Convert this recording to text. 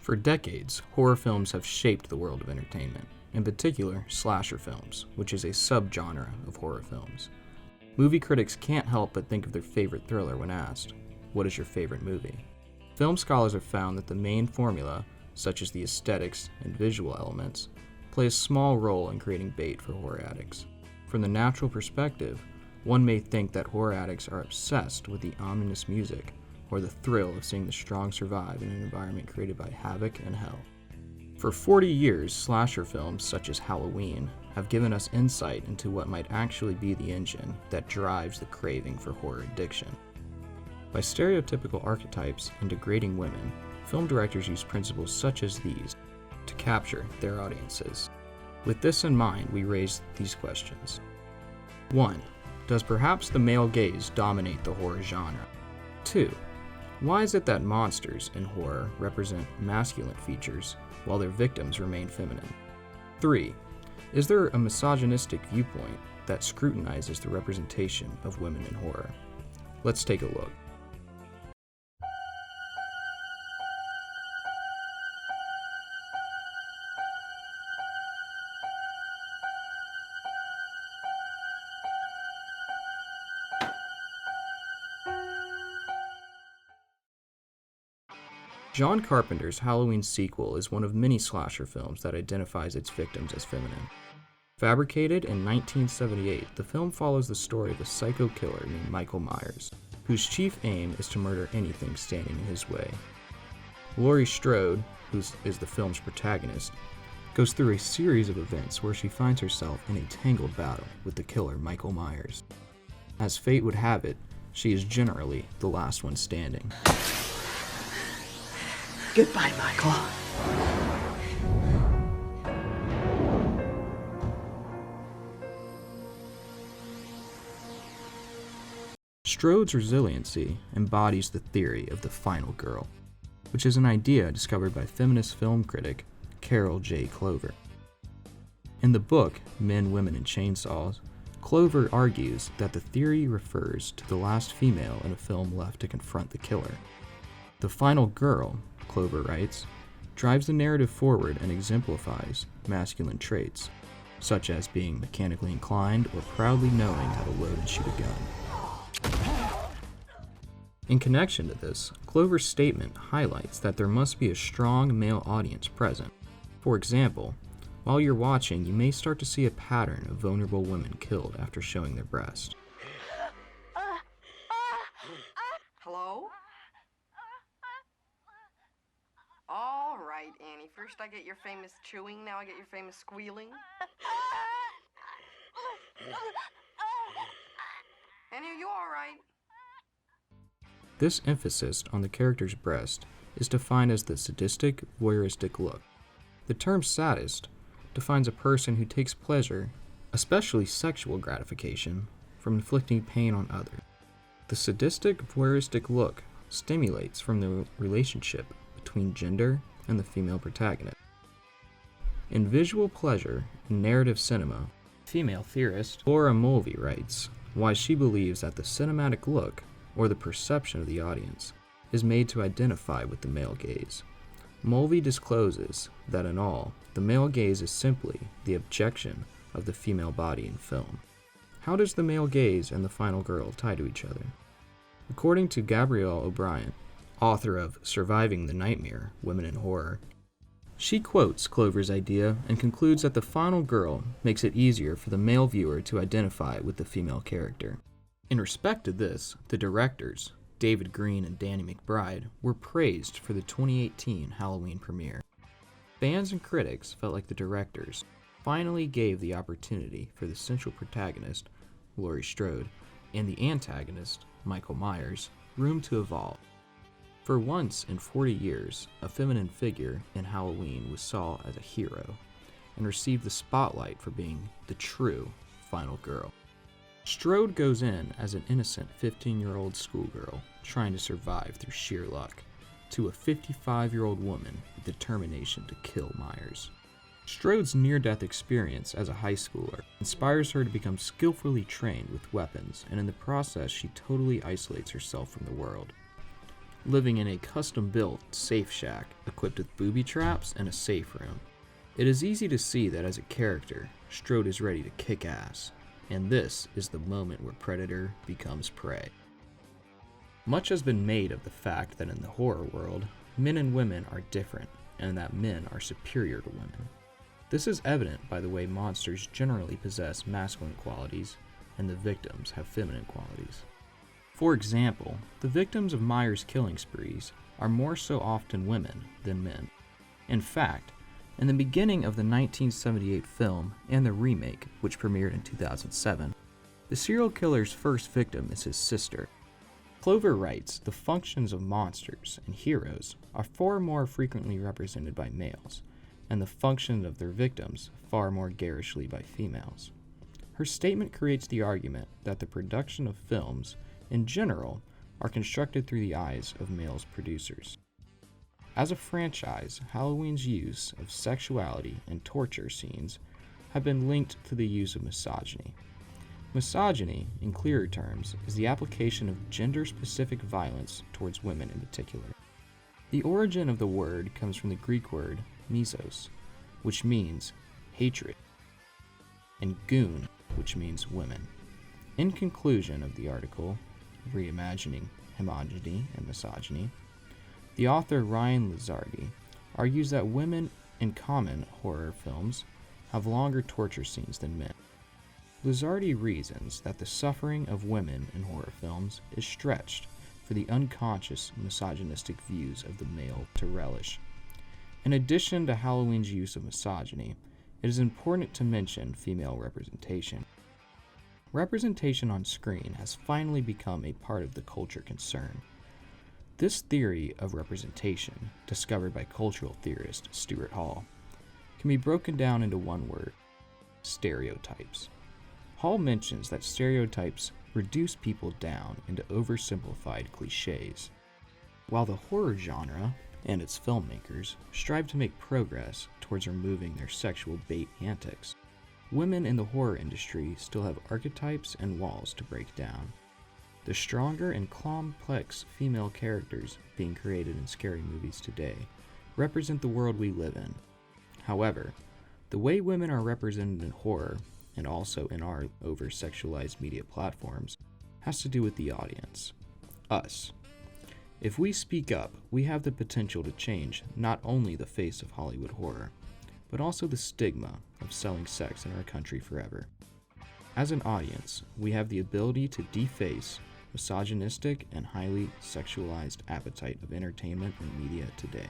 For decades, horror films have shaped the world of entertainment, in particular slasher films, which is a subgenre of horror films. Movie critics can't help but think of their favorite thriller when asked, "What is your favorite movie?" Film scholars have found that the main formula, such as the aesthetics and visual elements, play a small role in creating bait for horror addicts. From the natural perspective, one may think that horror addicts are obsessed with the ominous music or the thrill of seeing the strong survive in an environment created by havoc and hell. For 40 years, slasher films such as Halloween have given us insight into what might actually be the engine that drives the craving for horror addiction. By stereotypical archetypes and degrading women, film directors use principles such as these to capture their audiences. With this in mind, we raise these questions. 1. Does perhaps the male gaze dominate the horror genre? 2. Why is it that monsters in horror represent masculine features while their victims remain feminine? 3. Is there a misogynistic viewpoint that scrutinizes the representation of women in horror? Let's take a look. John Carpenter's Halloween sequel is one of many slasher films that identifies its victims as feminine. Fabricated in 1978, the film follows the story of a psycho killer named Michael Myers, whose chief aim is to murder anything standing in his way. Laurie Strode, who is the film's protagonist, goes through a series of events where she finds herself in a tangled battle with the killer Michael Myers. As fate would have it, she is generally the last one standing. Goodbye, Michael. Strode's resiliency embodies the theory of the final girl, which is an idea discovered by feminist film critic Carol J. Clover. In the book Men, Women, and Chainsaws, Clover argues that the theory refers to the last female in a film left to confront the killer. The final girl, Clover writes, drives the narrative forward and exemplifies masculine traits, such as being mechanically inclined or proudly knowing how to load and shoot a gun. In connection to this, Clover's statement highlights that there must be a strong male audience present. For example, while you're watching, you may start to see a pattern of vulnerable women killed after showing their breast. Hello? All right, Annie. First I get your famous chewing, now I get your famous squealing. Annie, are you all right? This emphasis on the character's breast is defined as the sadistic, voyeuristic look. The term sadist defines a person who takes pleasure, especially sexual gratification, from inflicting pain on others. The sadistic, voyeuristic look stimulates from the relationship between gender and the female protagonist. In visual pleasure and narrative cinema, female theorist Laura Mulvey writes why she believes that the cinematic look, or the perception of the audience, is made to identify with the male gaze. Mulvey discloses that in all, the male gaze is simply the objection of the female body in film. How does the male gaze and the final girl tie to each other? According to Gabrielle O'Brien, author of Surviving the Nightmare, Women in Horror, she quotes Clover's idea and concludes that the final girl makes it easier for the male viewer to identify with the female character. In respect to this, the directors, David Green and Danny McBride, were praised for the 2018 Halloween premiere. Fans and critics felt like the directors finally gave the opportunity for the central protagonist, Laurie Strode, and the antagonist, Michael Myers, room to evolve. For once in 40 years, a feminine figure in Halloween was saw as a hero and received the spotlight for being the true final girl. Strode goes in as an innocent 15-year-old schoolgirl trying to survive through sheer luck to a 55-year-old woman with determination to kill Myers. Strode's near-death experience as a high schooler inspires her to become skillfully trained with weapons, and in the process she totally isolates herself from the world. living in a custom-built safe shack equipped with booby traps and a safe room. It is easy to see that as a character, Strode is ready to kick ass, and this is the moment where Predator becomes prey. Much has been made of the fact that in the horror world, men and women are different, and that men are superior to women. This is evident by the way monsters generally possess masculine qualities, and the victims have feminine qualities. For example, the victims of Myers' killing sprees are more so often women than men. In fact, in the beginning of the 1978 film and the remake, which premiered in 2007, the serial killer's first victim is his sister. Clover writes, the functions of monsters and heroes are far more frequently represented by males, and the function of their victims far more garishly by females. Her statement creates the argument that the production of films, in general, are constructed through the eyes of male producers. As a franchise, Halloween's use of sexuality and torture scenes have been linked to the use of misogyny. Misogyny, in clearer terms, is the application of gender-specific violence towards women in particular. The origin of the word comes from the Greek word misos, which means hatred, and goon, which means women. In conclusion of the article, Reimagining Homogeny and Misogyny, the author Ryan Lizardi argues that women in common horror films have longer torture scenes than men. Lizardi reasons that the suffering of women in horror films is stretched for the unconscious misogynistic views of the male to relish. In addition to Halloween's use of misogyny, it is important to mention female representation. Representation on screen has finally become a part of the culture concern. This theory of representation, discovered by cultural theorist Stuart Hall, can be broken down into one word: stereotypes. Hall mentions that stereotypes reduce people down into oversimplified cliches. While the horror genre and its filmmakers strive to make progress towards removing their sexual bait antics, women in the horror industry still have archetypes and walls to break down. The stronger and complex female characters being created in scary movies today represent the world we live in. However, the way women are represented in horror, and also in our over-sexualized media platforms, has to do with the audience, us. If we speak up, we have the potential to change not only the face of Hollywood horror, but also the stigma of selling sex in our country forever. As an audience, we have the ability to deface misogynistic and highly sexualized appetite of entertainment and media today.